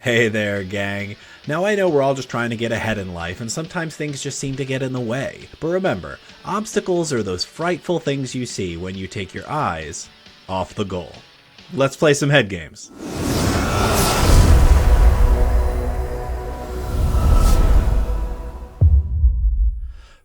Hey there, gang. Now I know we're all just trying to get ahead in life, and sometimes things just seem to get in the way. But remember, obstacles are those frightful things you see when you take your eyes off the goal. Let's play some head games.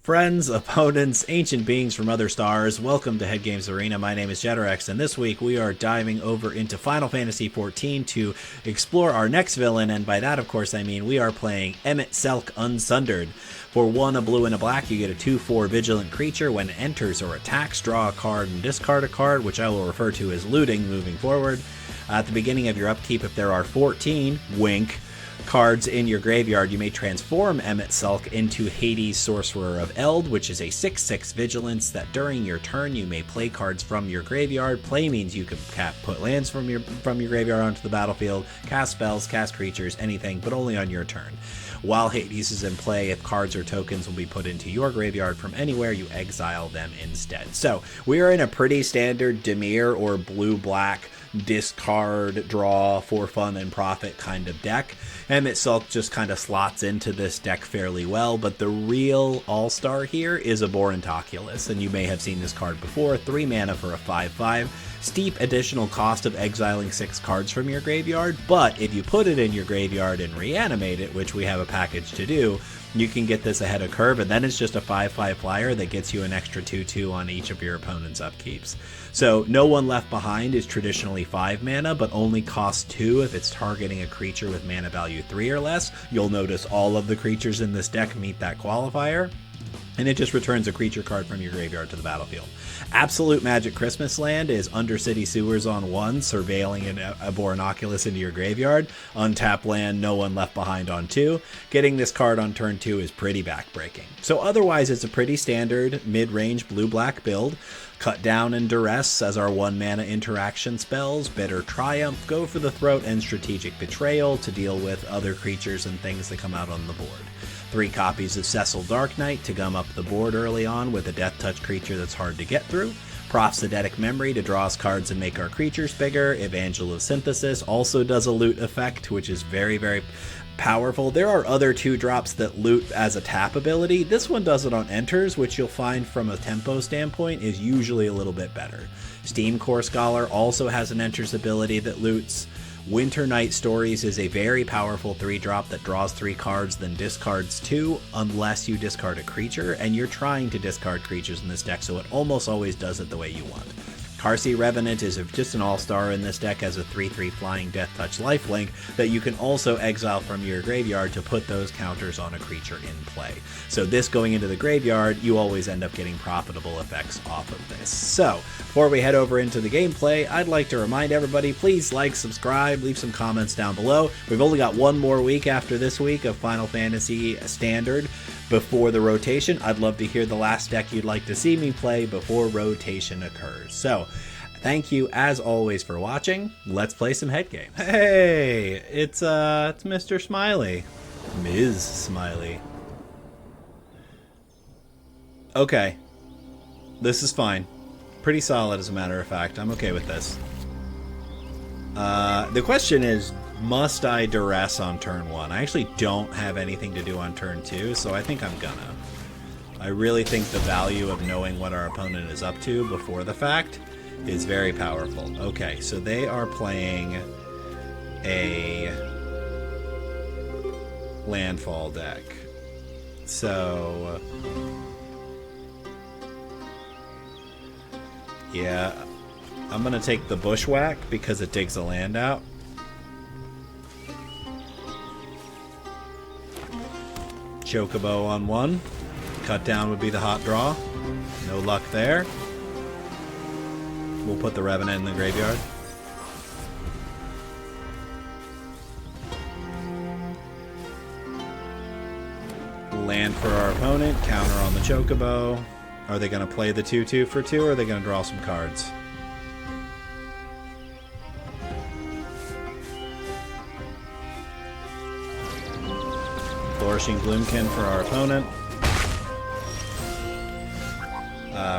Friends, opponents, ancient beings from other stars, welcome to Head Games Arena. My name is Jetrex, and this week we are diving over into Final Fantasy XIV to explore our next villain, and by that, of course, I mean we are playing Emet Selch Unsundered. For 1, a blue and a black, you get a 2/4 vigilant creature. When it enters or attacks, draw a card and discard a card, which I will refer to as looting moving forward. At the beginning of your upkeep, if there are 14, wink, cards in your graveyard, you may transform Emet Selch into Hades, Sorcerer of Eld, which is a 6/6 vigilance that during your turn you may play cards from your graveyard. Play means you can put lands from your graveyard onto the battlefield, cast spells, cast creatures, anything, but only on your turn. While Hades is in play, if cards or tokens will be put into your graveyard from anywhere, you exile them instead. So we are in a pretty standard Dimir or blue-black discard, draw for fun and profit kind of deck. Emet Selch just kind of slots into this deck fairly well, but the real all-star here is Abhorrent Oculus, and you may have seen this card before. 3 mana for a 5/5. Steep additional cost of exiling 6 cards from your graveyard, but if you put it in your graveyard and reanimate it, which we have a package to do, you can get this ahead of curve, and then it's just a 5/5 flyer that gets you an extra 2/2 on each of your opponent's upkeeps. So No One Left Behind is traditionally 5 mana, but only costs 2 if it's targeting a creature with mana value 3 or less. You'll notice all of the creatures in this deck meet that qualifier, and it just returns a creature card from your graveyard to the battlefield. Absolute Magic Christmas Land is Undercity Sewers on 1, surveilling an Abhorrent Oculus into your graveyard. Untap land, No One Left Behind on 2. Getting this card on turn 2 is pretty backbreaking. So otherwise, it's a pretty standard mid-range blue-black build. Cut Down and Duress as our 1 mana interaction spells. Bitter Triumph, Go for the Throat, and Strategic Betrayal to deal with other creatures and things that come out on the board. 3 copies of Cecil Dark Knight to gum up the board early on with a Death Touch creature that's hard to get through. Proft's Eidetic Memory to draw us cards and make our creatures bigger. Evangel of Synthesis also does a loot effect, which is very, very powerful. There are other 2-drops that loot as a tap ability. This one does it on enters, which you'll find from a tempo standpoint is usually a little bit better. Steam Core Scholar also has an enters ability that loots. Winter Night Stories is a very powerful 3-drop that draws 3 cards, then discards 2 unless you discard a creature, and you're trying to discard creatures in this deck, so it almost always does it the way you want. Carsey Revenant is just an all-star in this deck as a 3/3 flying Death Touch lifelink that you can also exile from your graveyard to put those counters on a creature in play. So this going into the graveyard, you always end up getting profitable effects off of this. So before we head over into the gameplay, I'd like to remind everybody, please like, subscribe, leave some comments down below. We've only got one more week after this week of Final Fantasy Standard before the rotation. I'd love to hear the last deck you'd like to see me play before rotation occurs. So thank you as always for watching. Let's play some head games. Hey, it's Mr. Smiley. Ms. Smiley. Okay. This is fine. Pretty solid as a matter of fact. I'm okay with this. The question is, must I duress on turn 1? I actually don't have anything to do on turn 2, so I think I'm gonna. I really think the value of knowing what our opponent is up to before the fact is very powerful. Okay, so they are playing a landfall deck. So yeah, I'm gonna take the Bushwhack because it digs a land out. Chocobo on 1. Cut Down would be the hot draw. No luck there. We'll put the Revenant in the graveyard. Land for our opponent. Counter on the Chocobo. Are they going to play the 2/2 for 2, or are they going to draw some cards? Flourishing Gloomkin for our opponent.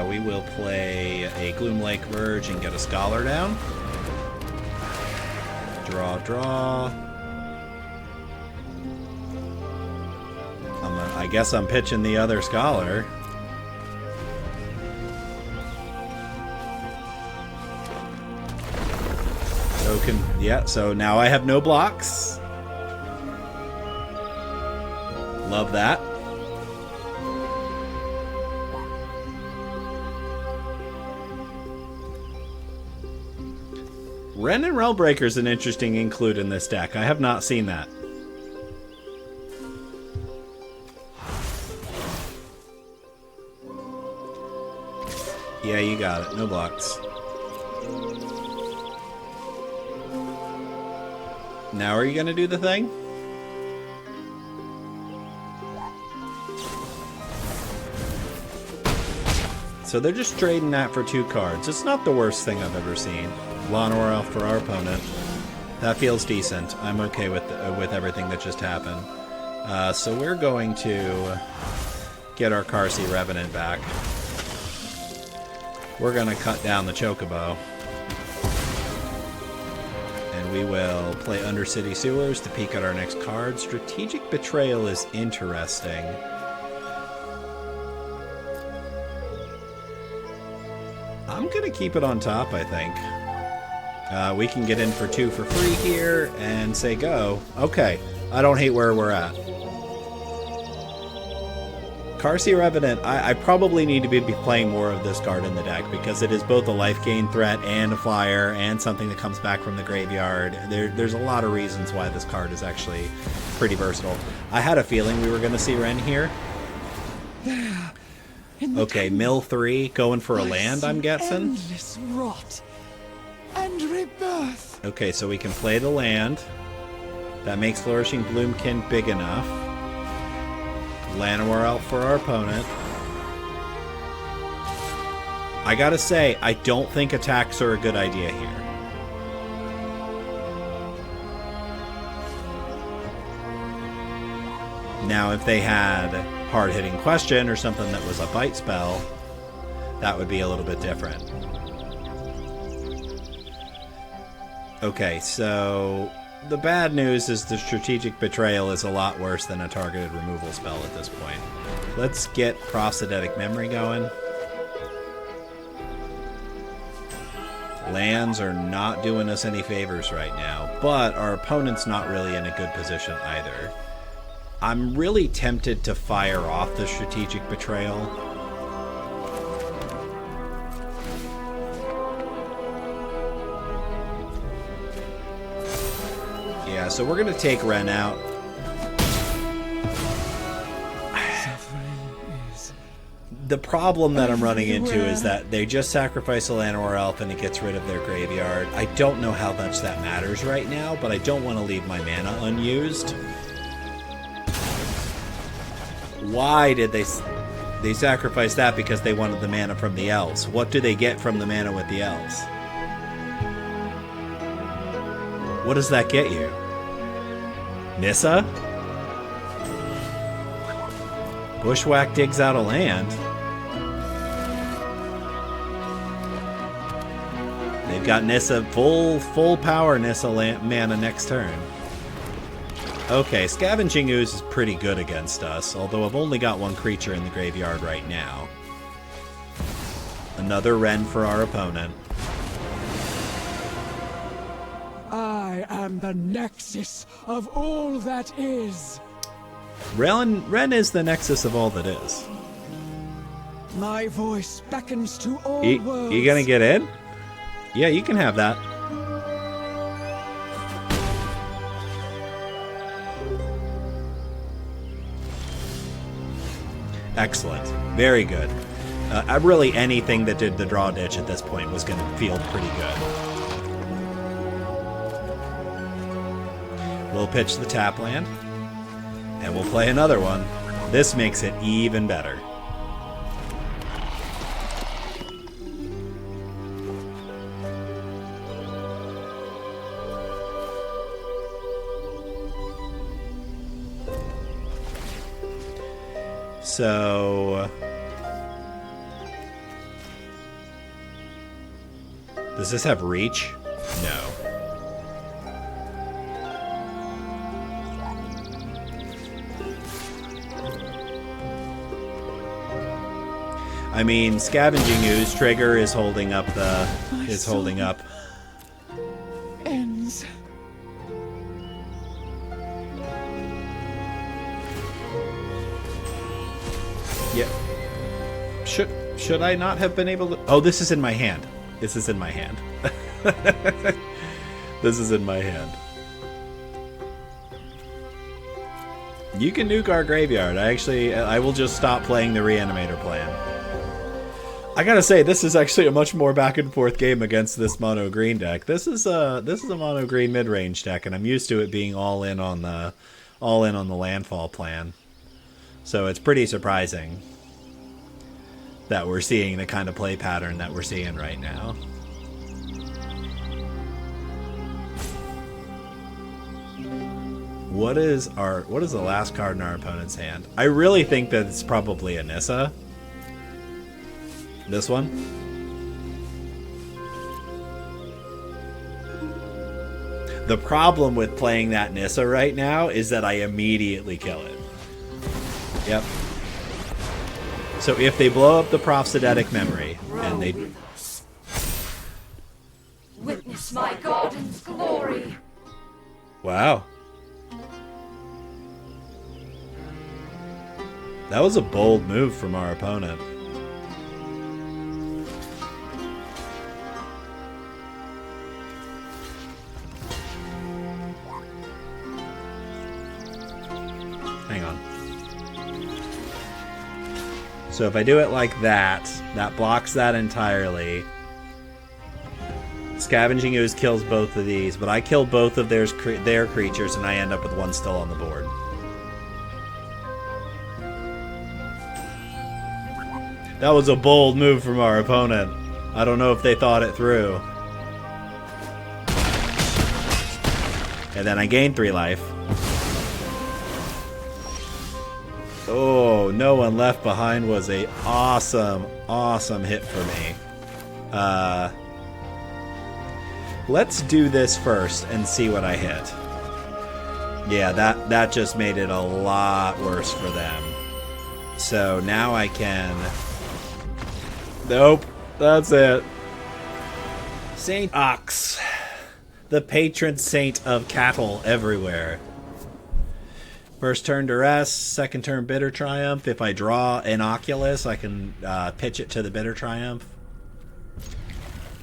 We will play a Gloom Lake Verge and get a Scholar down. Draw, draw. I guess I'm pitching the other scholar. So now I have no blocks. Love that. Ren and Realmbreaker is an interesting include in this deck. I have not seen that. Yeah, you got it. No blocks. Now are you going to do the thing? So they're just trading that for 2 cards. It's not the worst thing I've ever seen. Llanowar Elf for our opponent. That feels decent. I'm okay with everything that just happened. So we're going to get our Karsi Revenant back. We're going to cut down the Chocobo. And we will play Undercity Sewers to peek at our next card. Strategic Betrayal is interesting. I'm going to keep it on top, I think. We can get in for 2 for free here and say go. Okay, I don't hate where we're at. Karsi Revenant, I probably need to be playing more of this card in the deck because it is both a life gain threat and a flyer and something that comes back from the graveyard. There's a lot of reasons why this card is actually pretty versatile. I had a feeling we were going to see Ren here. Okay, mill 3, going for a land, I'm guessing. Endless rot and rebirth. Okay, so we can play the land. That makes Flourishing Bloomkin big enough. Llanowar out for our opponent. I gotta say, I don't think attacks are a good idea here. Now, if they had hard-hitting question or something that was a bite spell, that would be a little bit different. Okay, so the bad news is the Strategic Betrayal is a lot worse than a targeted removal spell at this point. Let's get Proft's Eidetic Memory going. Lands are not doing us any favors right now, but our opponent's not really in a good position either. I'm really tempted to fire off the Strategic Betrayal. Yeah, so we're going to take Ren out. The problem that I'm running into is that they just sacrifice a Llanowar Elf and it gets rid of their graveyard. I don't know how much that matters right now, but I don't want to leave my mana unused. Why did they sacrifice that? Because they wanted the mana from the elves. What do they get from the mana with the elves? What does that get you? Nissa? Bushwhack digs out a land. They've got Nissa full power Nissa mana next turn. Okay, Scavenging Ooze is pretty good against us, although I've only got 1 creature in the graveyard right now. Another Ren for our opponent. I am the nexus of all that is. Ren is the nexus of all that is. My voice beckons to all worlds. You gonna get in? Yeah, you can have that. Excellent. Very good. Really anything that did the draw ditch at this point was going to feel pretty good. We'll pitch the tap land, and we'll play another one. This makes it even better. So, does this have reach? No. I mean, Scavenging Ooze trigger is holding up the... holding up. Ends. Yeah. Should I not have been able to... Oh, this is in my hand. This is in my hand. This is in my hand. You can nuke our graveyard. I will just stop playing the Reanimator plan. I gotta say, this is actually a much more back and forth game against this mono green deck. This is a mono green mid range deck, and I'm used to it being all in on the landfall plan. So it's pretty surprising that we're seeing the kind of play pattern that we're seeing right now. What is the last card in our opponent's hand? I really think that it's probably a Nissa. This one. The problem with playing that Nissa right now is that I immediately kill it. Yep. So if they blow up the Proft's Eidetic memory, and they... Witness my garden's glory. Wow. That was a bold move from our opponent. Hang on. So if I do it like that, that blocks that entirely. Scavenging Ooze kills both of these, but I kill both of their creatures and I end up with one still on the board. That was a bold move from our opponent. I don't know if they thought it through. And then I gained 3 life. Oh, No One Left Behind was a awesome, awesome hit for me. Let's do this first and see what I hit. Yeah, that just made it a lot worse for them. So now I can... Nope, that's it. Saint Ox, the patron saint of cattle everywhere. First turn Duress, second turn Bitter Triumph. If I draw an Oculus, I can pitch it to the Bitter Triumph.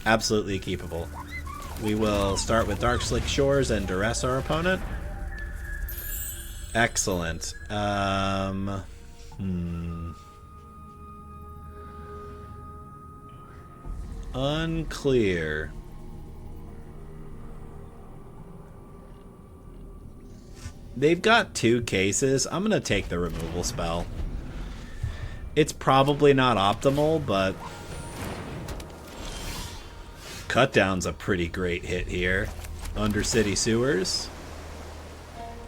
Absolutely keepable. We will start with Dark Slick Shores and Duress our opponent. Excellent. Unclear. They've got 2 cases. I'm going to take the removal spell. It's probably not optimal, but Cutdown's a pretty great hit here. Undercity Sewers.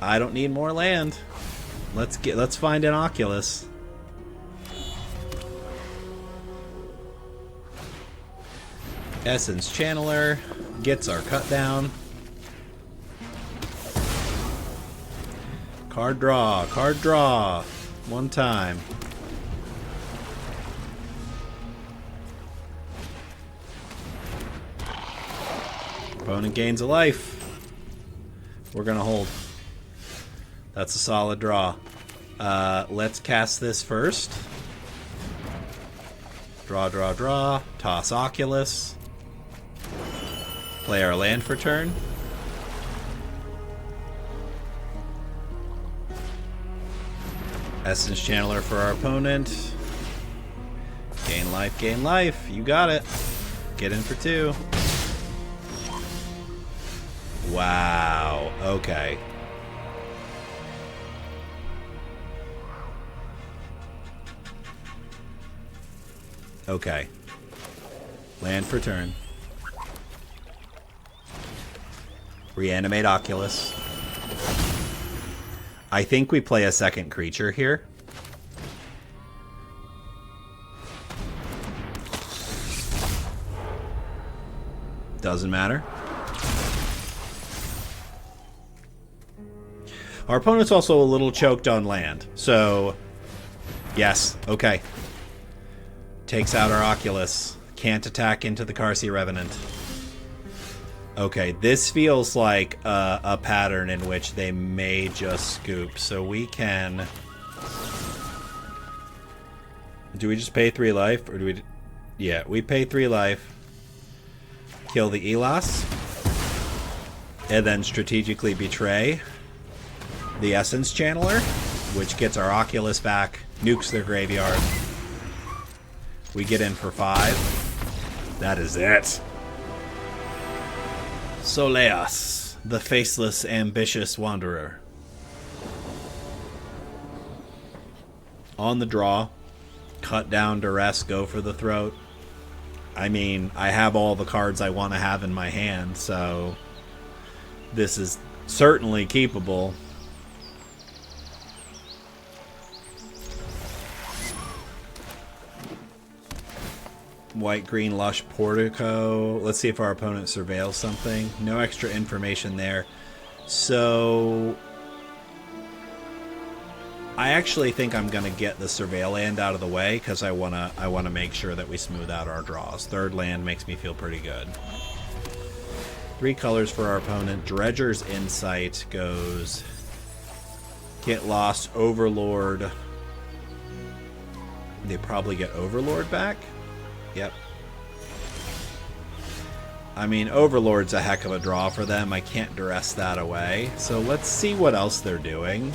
I don't need more land. Let's find an Oculus. Essence Channeler gets our Cutdown. Card draw. One time. Opponent gains a life. We're gonna hold. That's a solid draw. Let's cast this first. Draw. Toss Oculus. Play our land for turn. Essence Channeler for our opponent. Gain life. You got it. Get in for 2. Wow. Okay. Okay. Land for turn. Reanimate Oculus. I think we play a second creature here. Doesn't matter. Our opponent's also a little choked on land, so yes, okay. Takes out our Oculus. Can't attack into the Carcy Revenant. Okay, this feels like a pattern in which they may just scoop. So we can... Do we just pay 3 life? Or do we... Yeah, we pay 3 life. Kill the Elas. And then strategically betray the Essence Channeler, which gets our Oculus back. Nukes their graveyard. We get in for 5. That is it. Soleas, the faceless, ambitious wanderer. On the draw, cut down, duress, go for the throat. I mean, I have all the cards I want to have in my hand, so this is certainly keepable. White-green lush portico. Let's see if our opponent surveils something. No extra information there. So I actually think I'm gonna get the surveil land out of the way because I wanna make sure that we smooth out our draws. Third land makes me feel pretty good. 3 colors for our opponent. Dredger's Insight goes. Get lost. Overlord. They probably get Overlord back. Yep. I mean, Overlord's a heck of a draw for them. I can't duress that away. So let's see what else they're doing.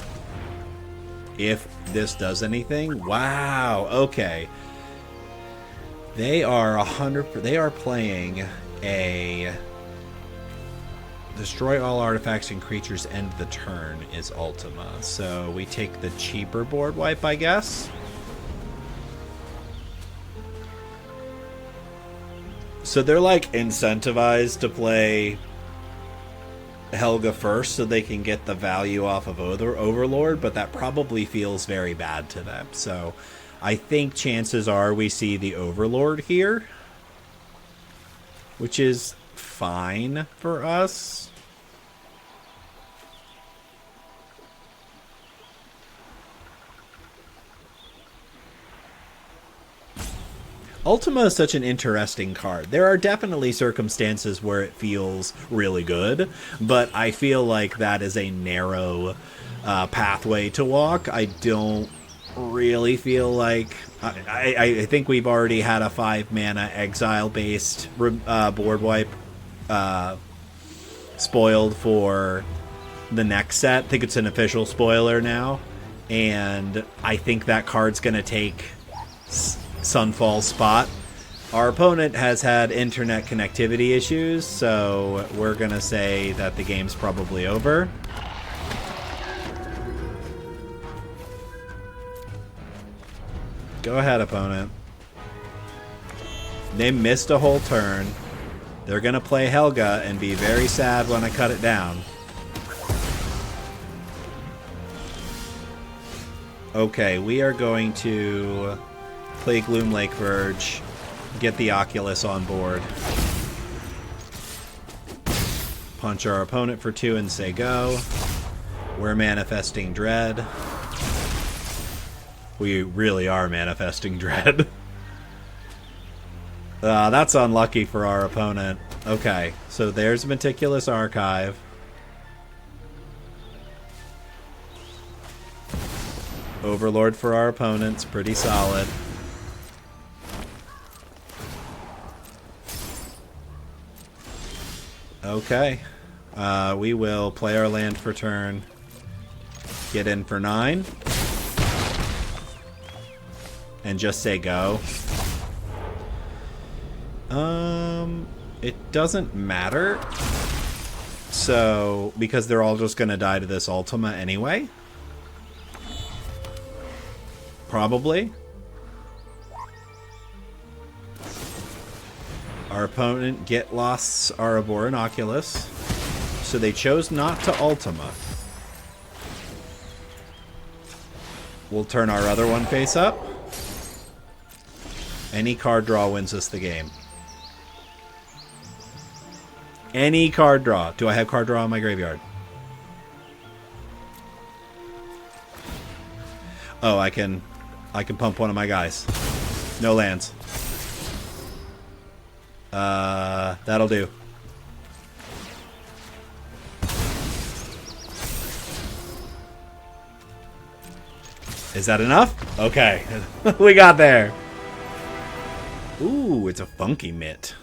If this does anything. Wow. Okay. They are 100. They are playing a destroy all artifacts and creatures end the turn is Ultima. So we take the cheaper board wipe, I guess. So they're like incentivized to play Helga first so they can get the value off of Overlord, but that probably feels very bad to them. So I think chances are we see the Overlord here, which is fine for us. Ultima is such an interesting card. There are definitely circumstances where it feels really good, but I feel like that is a narrow pathway to walk. I don't really feel like... I think we've already had a 5-mana exile-based board wipe spoiled for the next set. I think it's an official spoiler now, and I think that card's going to take Sunfall's spot. Our opponent has had internet connectivity issues, so we're going to say that the game's probably over. Go ahead, opponent. They missed a whole turn. They're going to play Helga and be very sad when I cut it down. Okay, we are going to play Gloomlake Verge, get the Oculus on board, punch our opponent for 2 and say go. We're manifesting Dread. We really are manifesting Dread. That's unlucky for our opponent. Okay, so there's Meticulous Archive. Overlord for our opponents, pretty solid. Okay. We will play our land for turn. Get in for 9. And just say go. It doesn't matter. So, because they're all just gonna die to this Ultima anyway. Probably. Our opponent get lost our Abhorrent Oculus, so they chose not to Ultima. We'll turn our other one face up. Any card draw wins us the game. Any card draw. Do I have card draw in my graveyard? Oh, I can pump one of my guys. No lands. That'll do. Is that enough? Okay. We got there. Ooh, it's a funky mitt.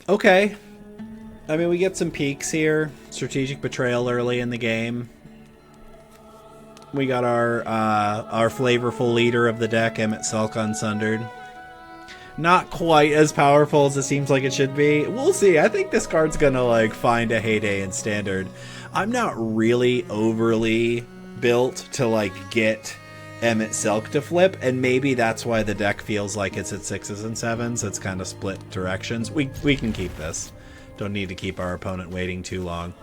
Okay. I mean, we get some peaks here. Strategic betrayal early in the game. We got our flavorful leader of the deck, Emet Selch, Unsundered. Not quite as powerful as it seems like it should be. We'll see. I think this card's gonna like find a heyday in Standard. I'm not really overly built to like get Emet Selch to flip, and maybe that's why the deck feels like it's at 6s and 7s. It's kind of split directions. We can keep this. Don't need to keep our opponent waiting too long.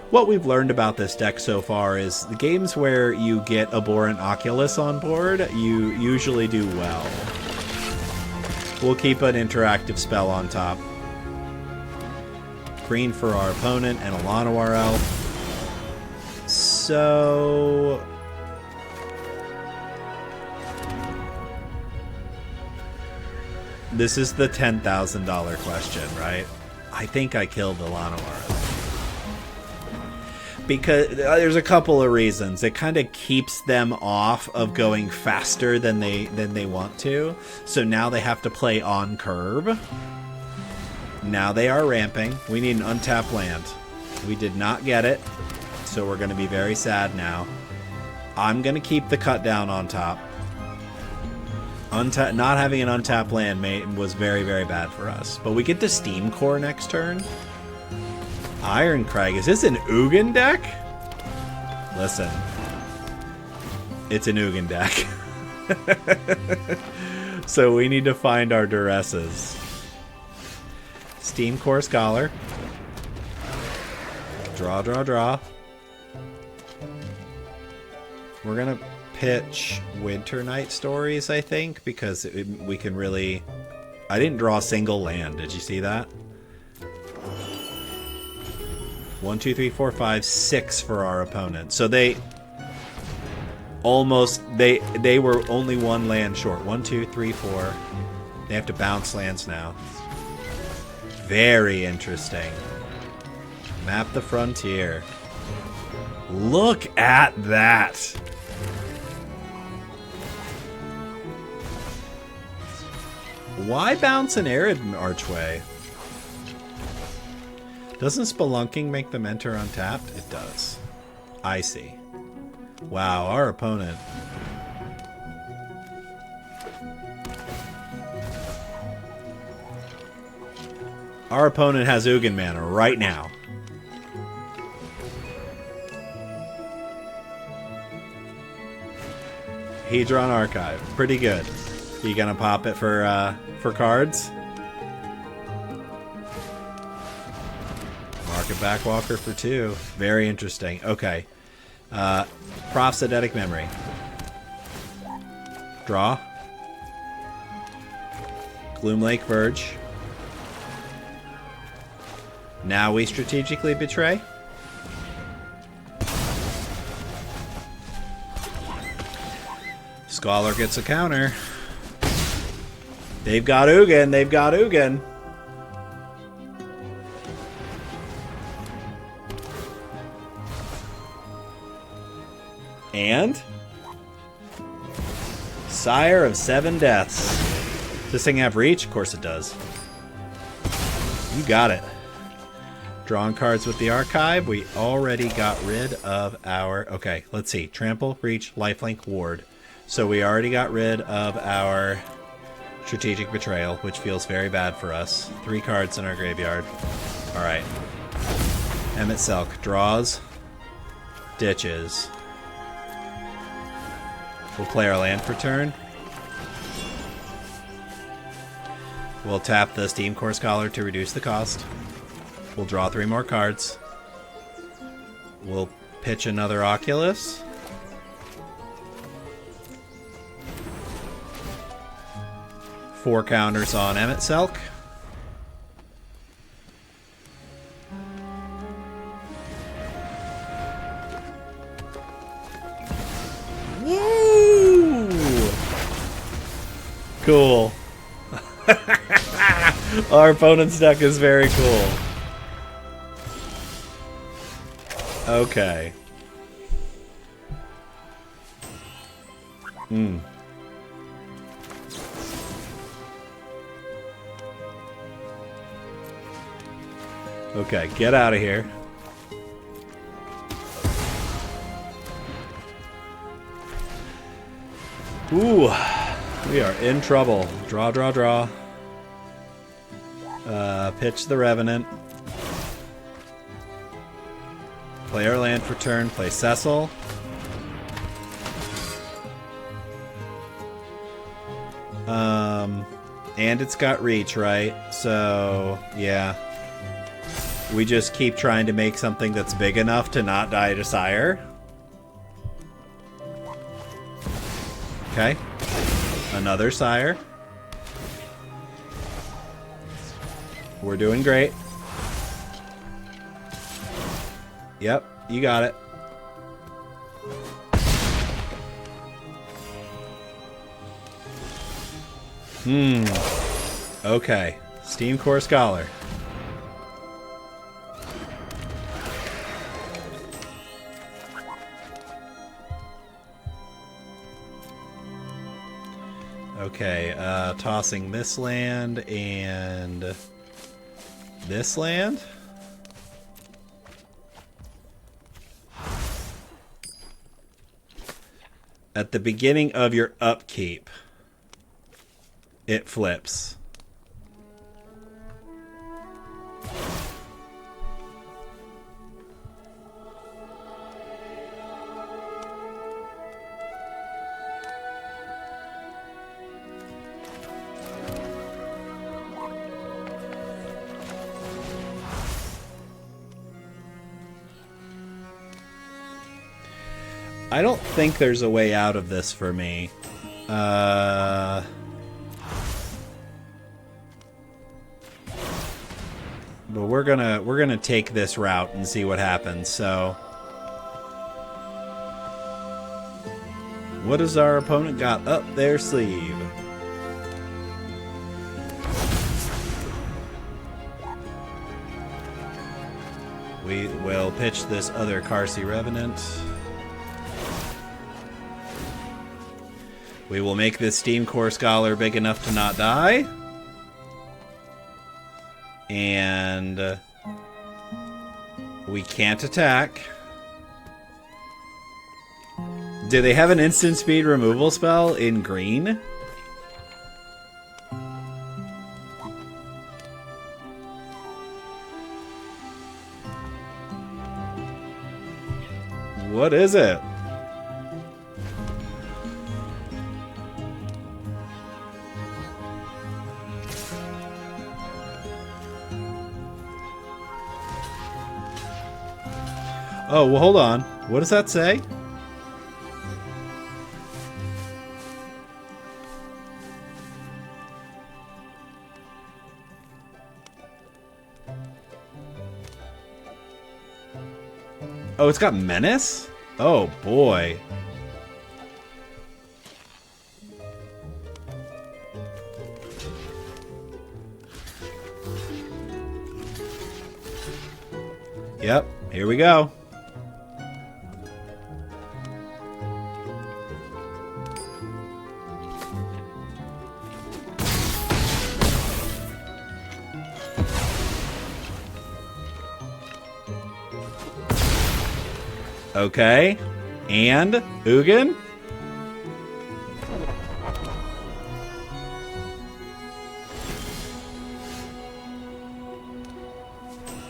What we've learned about this deck so far is the games where you get Abhorrent Oculus on board, you usually do well. We'll keep an interactive spell on top. Green for our opponent and a Llanowar Elf. So... this is the $10,000 question, right? I think I killed the Llanowar Elf. Because there's a couple of reasons. It kind of keeps them off of going faster than they want to. So now they have to play on curve. Now they are ramping. We need an untapped land. We did not get it. So we're going to be very sad now. I'm going to keep the cut down on top. Not having an untapped land was very, very bad for us. But we get the Steam Core next turn. Iron Crag. Is this an Ugin deck? Listen. It's an Ugin deck. So we need to find our duresses. Steam Core Scholar. Draw, draw, draw. We're going to pitch Winter Night Stories, I think, because we can really... I didn't draw a single land. Did you see that? 1, 2, 3, 4, 5, 6 for our opponent. So they almost they were only one land short. 1, 2, 3, 4. They have to bounce lands now. Very interesting. Map the frontier. Look at that. Why bounce an Arid Archway? Doesn't Spelunking make them enter untapped? It does. I see. Wow, our opponent. Our opponent has Ugin mana right now. Hedron Archive. Pretty good. You gonna pop it for cards? Market Backwalker for 2. Very interesting. Okay. Proft's Eidetic Memory. Draw. Gloomlake Verge. Now we strategically betray. Scholar gets a counter. They've got Ugin. They've got Ugin. And Sire of 7 Deaths. Does this thing have reach? Of course it does. You got it. Drawing cards with the archive. We already got rid of our... Okay, let's see. Trample, Reach, Lifelink, Ward. So we already got rid of our Strategic Betrayal, which feels very bad for us. 3 cards in our graveyard. Alright. Emet Selch draws. Ditches. We'll play our land for turn. We'll tap the Steam Core Scholar to reduce the cost. We'll draw 3 more cards. We'll pitch another Oculus. Four counters on Emet Selch. Cool. Our opponent's deck is very cool. Okay. Okay, get out of here. Ooh, we are in trouble. Draw, draw, draw. Pitch the Revenant. Play our land for turn. Play Cecil. And it's got reach, right? So, yeah. We just keep trying to make something that's big enough to not die to Sire. Okay. Another Sire. We're doing great. Yep, you got it. Okay. Steam Core Scholar. Okay, tossing this land and this land. At the beginning of your upkeep, it flips. I don't think there's a way out of this for me. But we're gonna take this route and see what happens. So, what has our opponent got up their sleeve? We will pitch this other Karsi Revenant. We will make this Steam Core Scholar big enough to not die. And we can't attack. Do they have an instant speed removal spell in green? What is it? Oh, well, hold on. What does that say? Oh, it's got Menace? Oh, boy. Yep, here we go. Okay, and Ugin?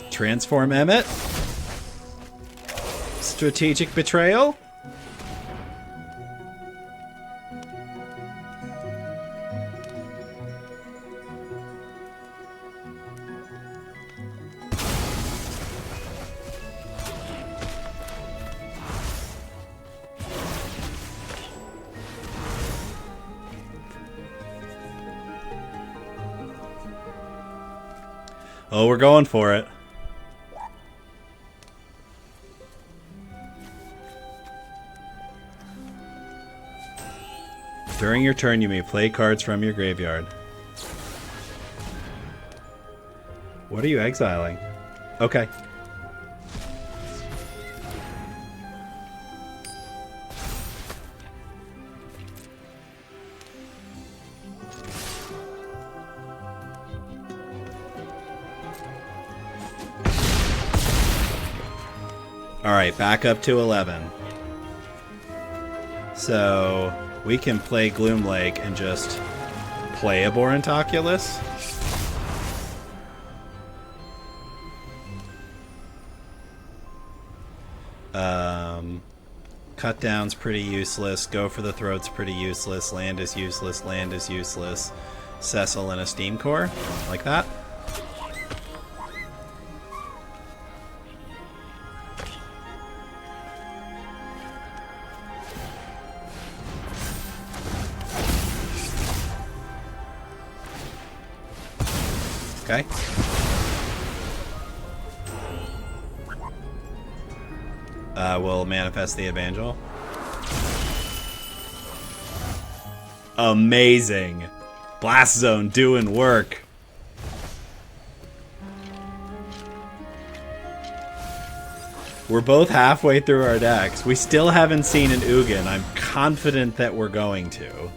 Transform Emmet? Strategic Betrayal? Oh, we're going for it. During your turn, you may play cards from your graveyard. What are you exiling? Okay. Alright, back up to 11. So, we can play Gloom Lake and just play Abhorrent Oculus. Cut down's pretty useless. Go for the throat's pretty useless. Land is useless. Land is useless. Cecil and a Steam Core. Like that. Okay. We'll manifest the Evangel. Amazing. Blast Zone doing work. We're both halfway through our decks. We still haven't seen an Ugin. I'm confident that we're going to.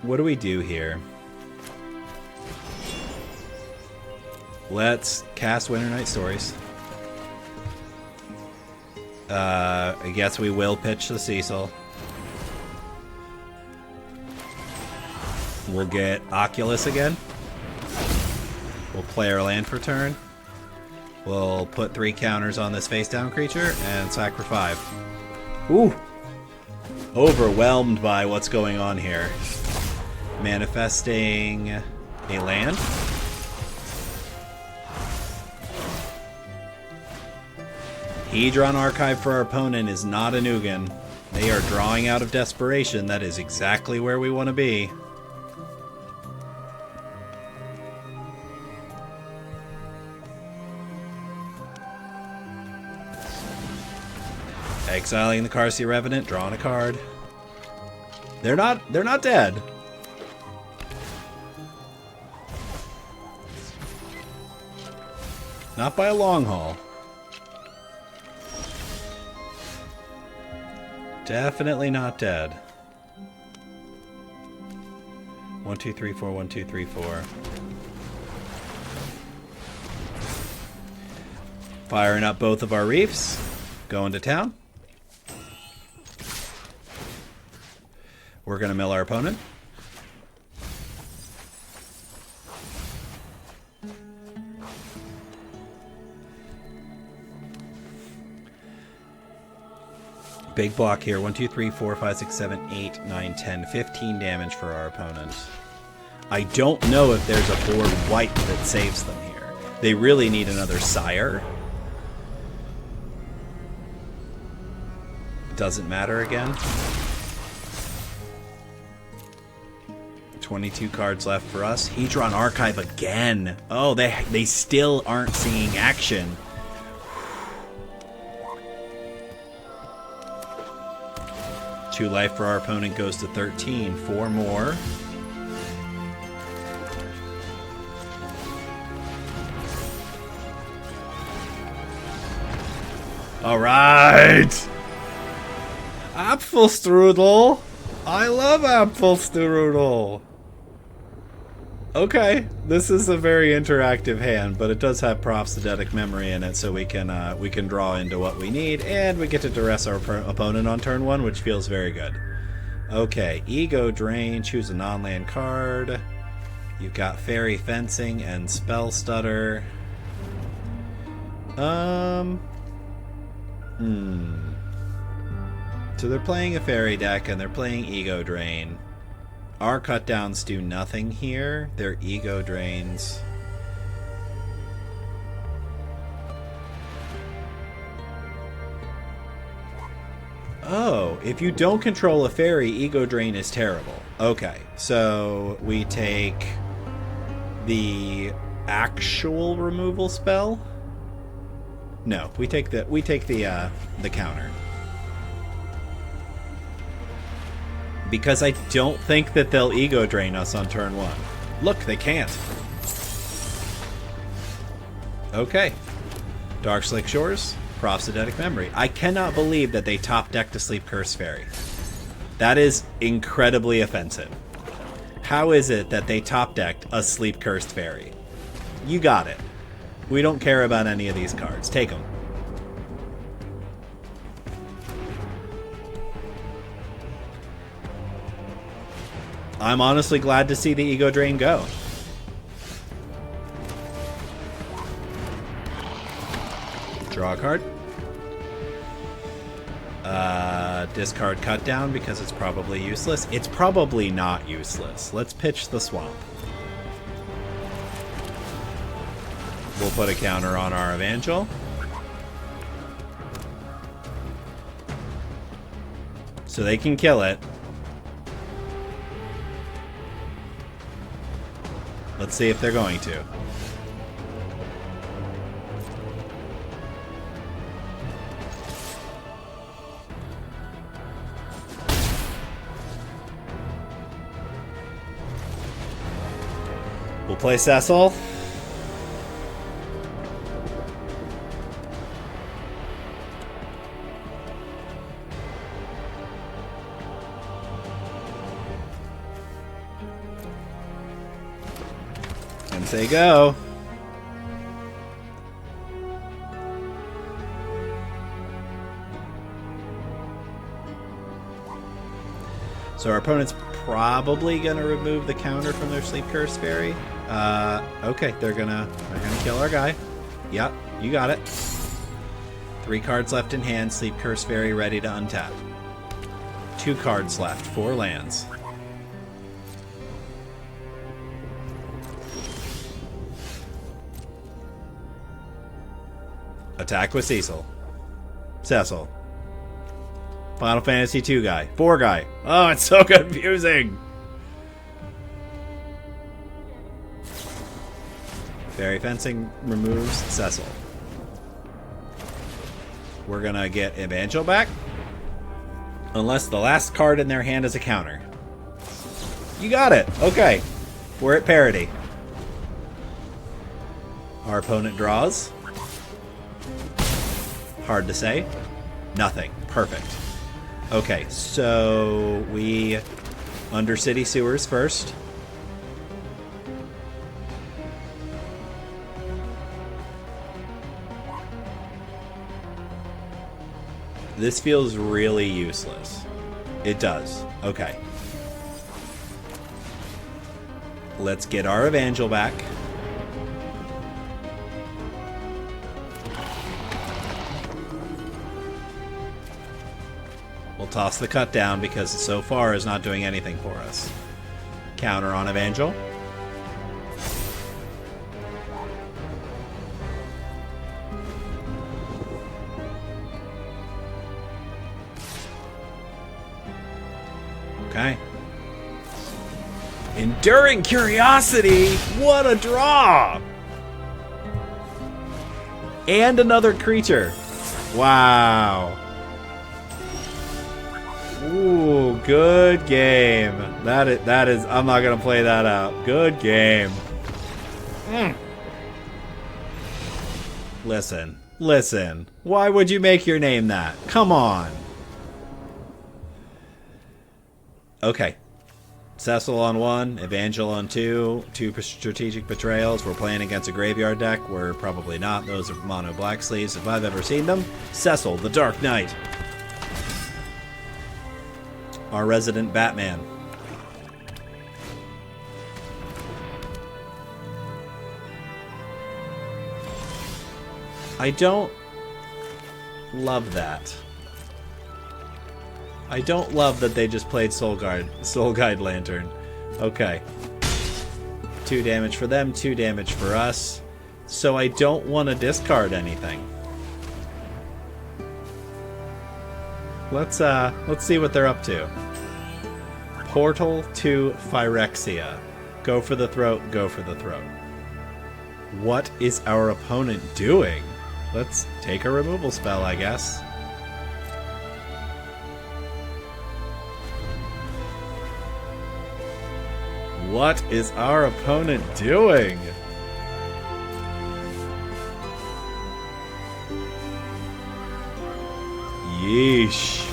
What do we do here? Let's cast Winter Night Stories. I guess we will pitch the Cecil. We'll get Oculus again. We'll play our land for turn. We'll put 3 counters on this face-down creature and sack for 5. Ooh! Overwhelmed by what's going on here. Manifesting a land. Hedron Archive for our opponent is not an Ugin. They are drawing out of desperation. That is exactly where we want to be. Exiling the Karsi Revenant, drawing a card. They're not dead. Not by a long haul. Definitely not dead. 1, 2, 3, 4, 1, 2, 3, 4. Firing up both of our reefs. Going to town. We're going to mill our opponent. Big block here. 1, 2, 3, 4, 5, 6, 7, 8, 9, 10, 15 damage for our opponent. I don't know if there's a board white that saves them here. They really need another Sire. Doesn't matter again. 22 cards left for us. Hedron Archive again. Oh, they still aren't seeing action. 2 life for our opponent goes to 13. 4 more. All right. Apfelstrudel. I love Apfelstrudel. Okay, this is a very interactive hand, but it does have Proft's Eidetic Memory in it, so we can draw into what we need, and we get to duress our opponent on turn 1, which feels very good. Okay, Ego Drain, choose a non-land card. You've got Fairy Fencing and Spell Stutter. So they're playing a Fairy deck, and they're playing Ego Drain. Our cutdowns do nothing here. Their Ego Drains. Oh, if you don't control a fairy, Ego Drain is terrible. Okay, so we take the actual removal spell? No, we take the counter. Because I don't think that they'll ego drain us on turn 1. Look, they can't. Okay. Dark Slick Shores, Proft's Eidetic Memory. I cannot believe that they top decked a Sleep Curse Fairy. That is incredibly offensive. How is it that they top decked a Sleep Cursed Fairy? You got it. We don't care about any of these cards. Take them. I'm honestly glad to see the ego drain go. Draw a card. Discard cut down because it's probably useless. It's probably not useless. Let's pitch the swamp. We'll put a counter on our Evangel. So they can kill it. Let's see if they're going to. We'll play Cecil. And say go. So our opponent's probably gonna remove the counter from their Sleep Curse Fairy. Okay, they're gonna kill our guy. Yep, you got it. 3 cards left in hand. Sleep Curse Fairy ready to untap. 2 cards left. 4 lands. Attack with Cecil. Final Fantasy 2 guy. 4 guy. Oh, it's so confusing. Fairy Fencing removes Cecil. We're gonna get Evangel back. Unless the last card in their hand is a counter. You got it. Okay. We're at parity. Our opponent draws. Hard to say. Nothing. Perfect. Okay, so we Undercity Sewers first. This feels really useless. It does. Okay. Let's get our Evangel back. We'll toss the cut down because so far is not doing anything for us. Counter on Evangel. Okay. Enduring Curiosity! What a draw! And another creature. Wow. Ooh, good game. That is I'm not gonna play that out. Good game. Listen. Why would you make your name that? Come on. Okay. Cecil on 1, Evangel on 2, 2 strategic betrayals. We're playing against a graveyard deck. We're probably not. Those are mono black sleeves if I've ever seen them. Cecil, the Dark Knight. Our resident Batman. I don't love that. I don't love that they just played Soul Guide Lantern. Okay. 2 damage for them, 2 damage for us. So I don't want to discard anything. Let's see what they're up to. Portal to Phyrexia. Go for the throat. Go for the throat. What is our opponent doing? Let's take a removal spell, I guess. What is our opponent doing? Yeesh.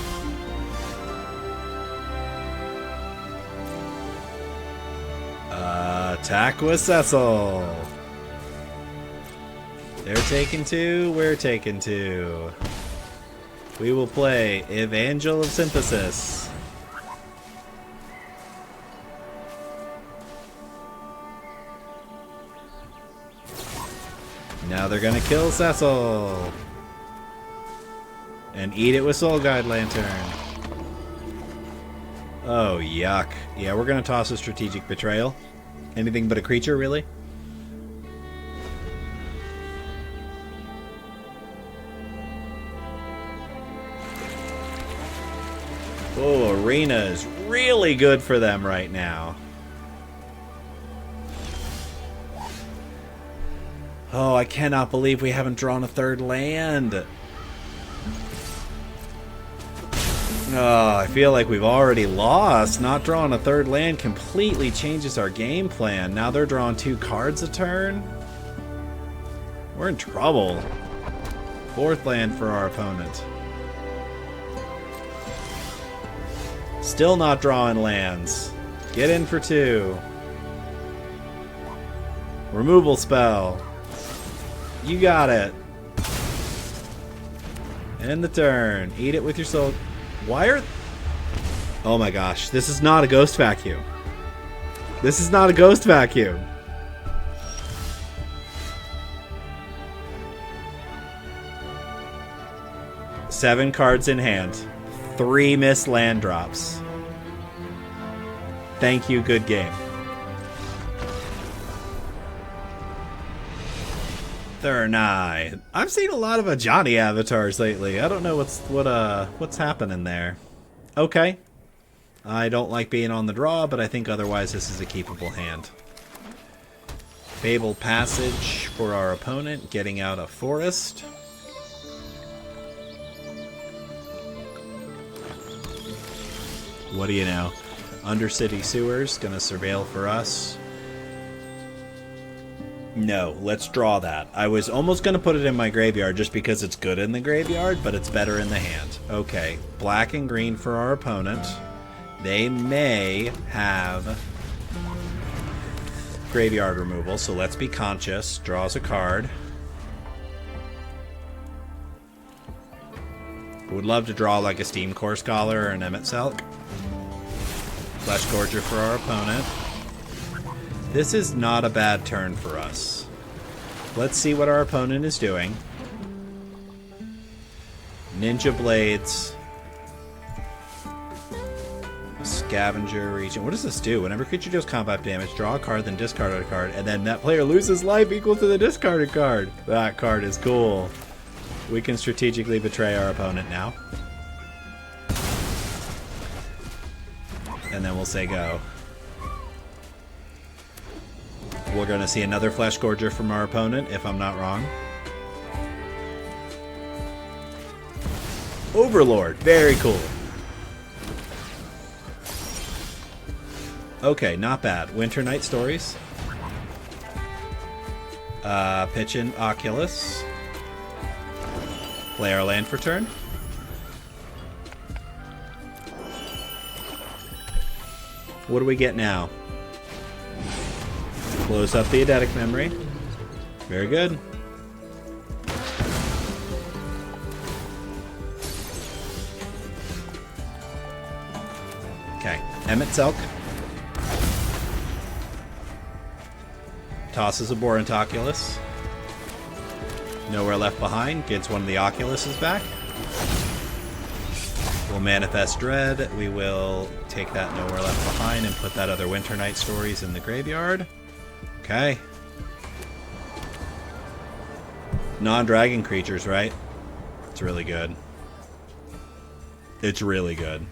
Attack with Cecil. They're taking 2, we're taking 2. We will play Evangel of Synthesis. Now they're gonna kill Cecil. And eat it with Soul Guide Lantern. Oh, yuck. Yeah, we're gonna toss a Strategic Betrayal. Anything but a creature, really? Oh, Arena is really good for them right now. Oh, I cannot believe we haven't drawn a third land. Oh, I feel like we've already lost. Not drawing a third land completely changes our game plan. Now they're drawing 2 cards a turn. We're in trouble. 4th land for our opponent. Still not drawing lands. Get in for 2. Removal spell. You got it. End the turn. Eat it with your soul. Why are... Oh my gosh. This is not a ghost vacuum. This is not a ghost vacuum. Seven cards in hand. 3 missed land drops. Thank you, good game. Thurnai. I've seen a lot of Ajani avatars lately. I don't know what's happening there. Okay. I don't like being on the draw, but I think otherwise this is a keepable hand. Fabled Passage for our opponent, getting out a forest. What do you know? Undercity Sewers, gonna surveil for us. No, let's draw that. I was almost gonna put it in my graveyard just because it's good in the graveyard, but it's better in the hand. Okay, black and green for our opponent. They may have graveyard removal, so let's be conscious. Draws a card. Would love to draw like a Steam Core Scholar or an Emet Selch. Flesh Gorger for our opponent. This is not a bad turn for us. Let's see what our opponent is doing. Ninja Blades. Scavenger Region. What does this do? Whenever creature deals combat damage, draw a card, then discard a card, and then that player loses life equal to the discarded card. That card is cool. We can strategically betray our opponent now. And then we'll say go. We're going to see another Flesh Gorger from our opponent, if I'm not wrong. Overlord. Very cool. Okay, not bad. Winter Night Stories. Pitch in Oculus. Play our land for turn. What do we get now? Close up the Eidetic Memory. Very good. Okay, Emet Selch. Tosses Abhorrent Oculus. Nowhere Left Behind. Gets one of the Oculuses back. We'll Manifest Dread. We will take that Nowhere Left Behind and put that other Winter Night Stories in the graveyard. Okay. Non-dragon creatures, right? It's really good. It's really good.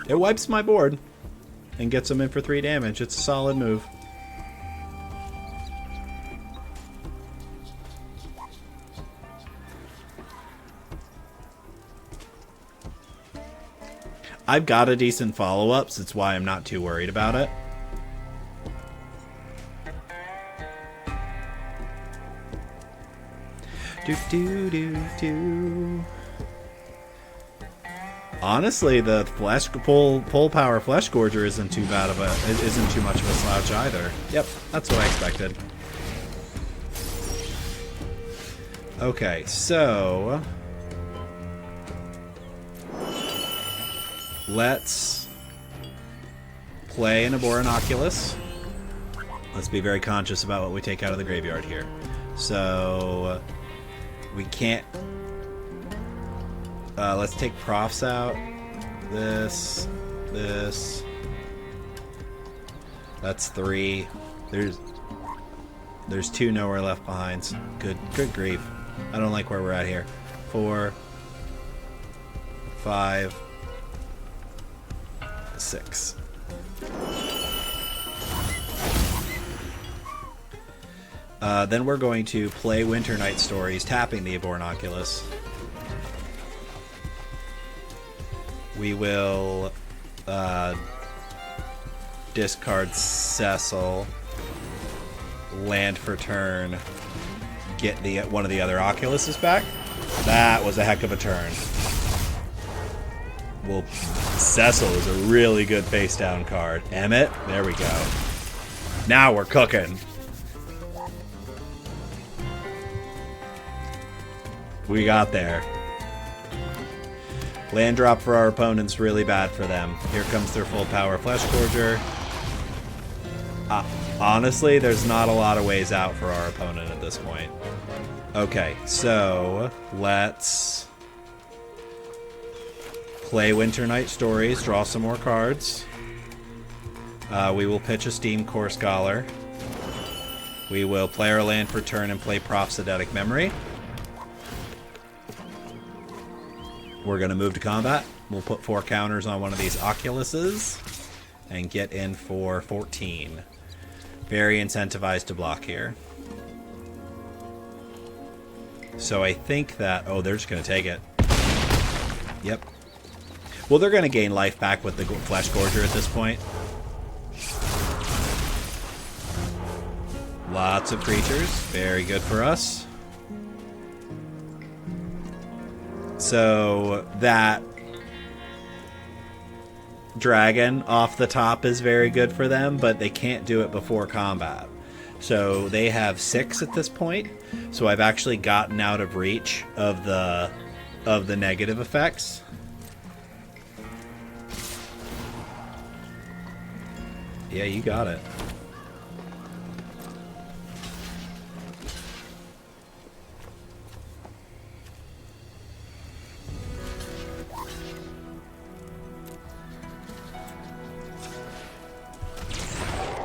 It wipes my board. and gets them in for 3 damage. It's a solid move. I've got a decent follow-up, so that's why I'm not too worried about it. Honestly, the flesh pull power flesh gorger isn't too much of a slouch either. Yep, that's what I expected. Okay, so let's play an Abhorrent Oculus. Let's be very conscious about what we take out of the graveyard here. So we can't. Let's take Profts out. This. That's 3. There's 2 nowhere left behinds. Good grief. I don't like where we're at here. 4, 5, 6. Then we're going to play Winter Night Stories, tapping the Abhorrent Oculus. We will discard Cecil, land for turn, get one of the other Oculuses back. That was a heck of a turn. Well, Cecil is a really good face down card. Emmet, there we go. Now we're cooking. We got there. Land drop for our opponent's really bad for them. Here comes their full power Flesh Gorger. Honestly, there's not a lot of ways out for our opponent at this point. Okay, so let's play Winter Night Stories, draw some more cards. We will pitch a Steam Core Scholar. We will play our land for turn and play Proft's Eidetic Memory. We're going to move to combat. We'll put 4 counters on one of these Oculuses and get in for 14. Very incentivized to block here. So I think that... Oh, they're just going to take it. Yep. Well, they're going to gain life back with the Flesh Gorger at this point. Lots of creatures. Very good for us. So that dragon off the top is very good for them, but they can't do it before combat. So they have 6 at this point. So I've actually gotten out of reach of the negative effects. Yeah, you got it.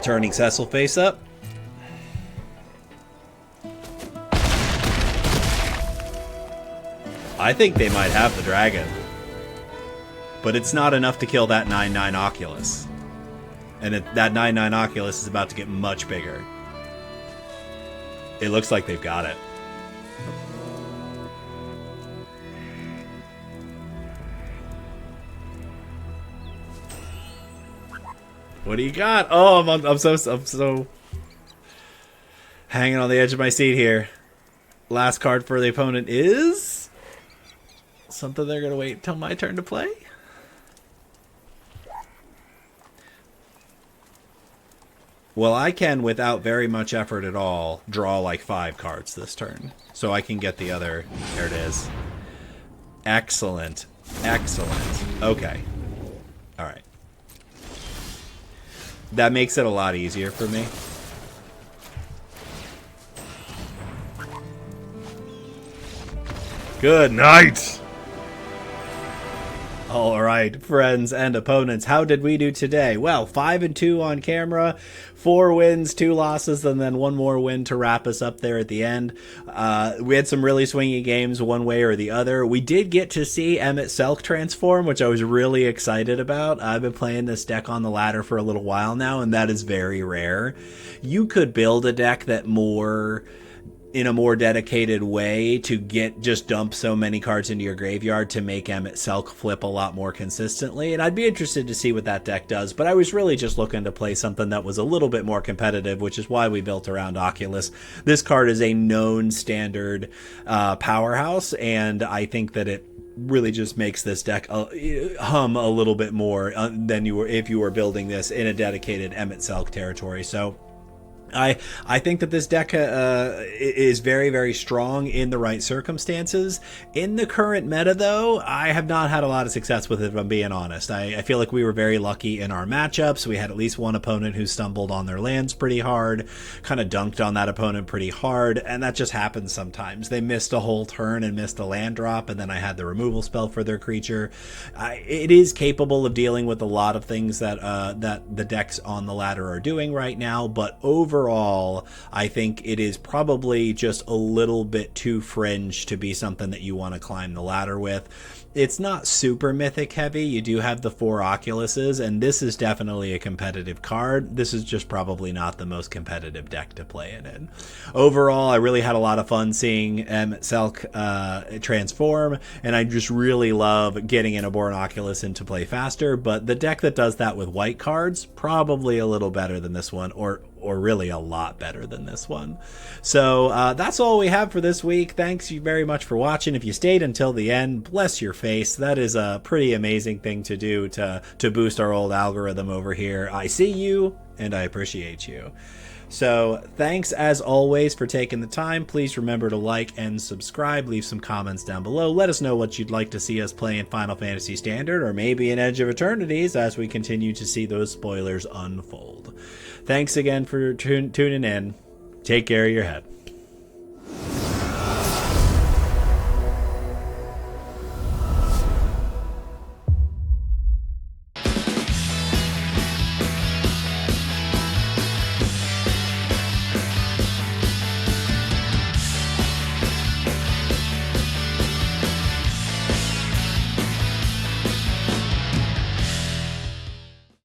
Turning Cecil face up. I think they might have the dragon. But it's not enough to kill that 9/9 Oculus. And that 9/9 Oculus is about to get much bigger. It looks like they've got it. What do you got? Oh, I'm so hanging on the edge of my seat here. Last card for the opponent is something they're gonna wait till my turn to play. Well, I can, without very much effort at all, draw like 5 cards this turn, so I can get the other. There it is. Excellent, excellent. Okay, all right. That makes it a lot easier for me. Good night! All right, friends and opponents, how did we do today? Well, 5-2 on camera, 4 wins, 2 losses, and then 1 more win to wrap us up there at the end. We had some really swingy games one way or the other. We did get to see Emet Selch transform, which I was really excited about. I've been playing this deck on the ladder for a little while now, and that is very rare. You could build a deck that in a more dedicated way to just dump so many cards into your graveyard to make Emet Selch flip a lot more consistently, and I'd be interested to see what that deck does, but I was really just looking to play something that was a little bit more competitive, which is why we built around Oculus. This card is a known standard powerhouse, and I think that it really just makes this deck hum a little bit more than if you were building this in a dedicated Emet Selch territory. So I think that this deck is very, very strong in the right circumstances. In the current meta, though, I have not had a lot of success with it, if I'm being honest. I feel like we were very lucky in our matchups. We had at least one opponent who stumbled on their lands pretty hard, kind of dunked on that opponent pretty hard, and that just happens sometimes. They missed a whole turn and missed a land drop, and then I had the removal spell for their creature. It is capable of dealing with a lot of things that the decks on the ladder are doing right now, but overall, I think it is probably just a little bit too fringe to be something that you want to climb the ladder with. It's not super mythic heavy. You do have the 4 Oculuses, and this is definitely a competitive card. This is just probably not the most competitive deck to play it in. Overall, I really had a lot of fun seeing Emet Selch transform, and I just really love getting an Abhorrent Oculus into play faster, but the deck that does that with white cards, probably a little better than this one, or really a lot better than this one. So that's all we have for this week. Thanks you very much for watching. If you stayed until the end, bless your face. That is a pretty amazing thing to do to boost our old algorithm over here. I see you and I appreciate you. So thanks as always for taking the time. Please remember to like and subscribe. Leave some comments down below. Let us know what you'd like to see us play in Final Fantasy Standard or maybe in Edge of Eternities as we continue to see those spoilers unfold. Thanks again for tuning in. Take care of your head.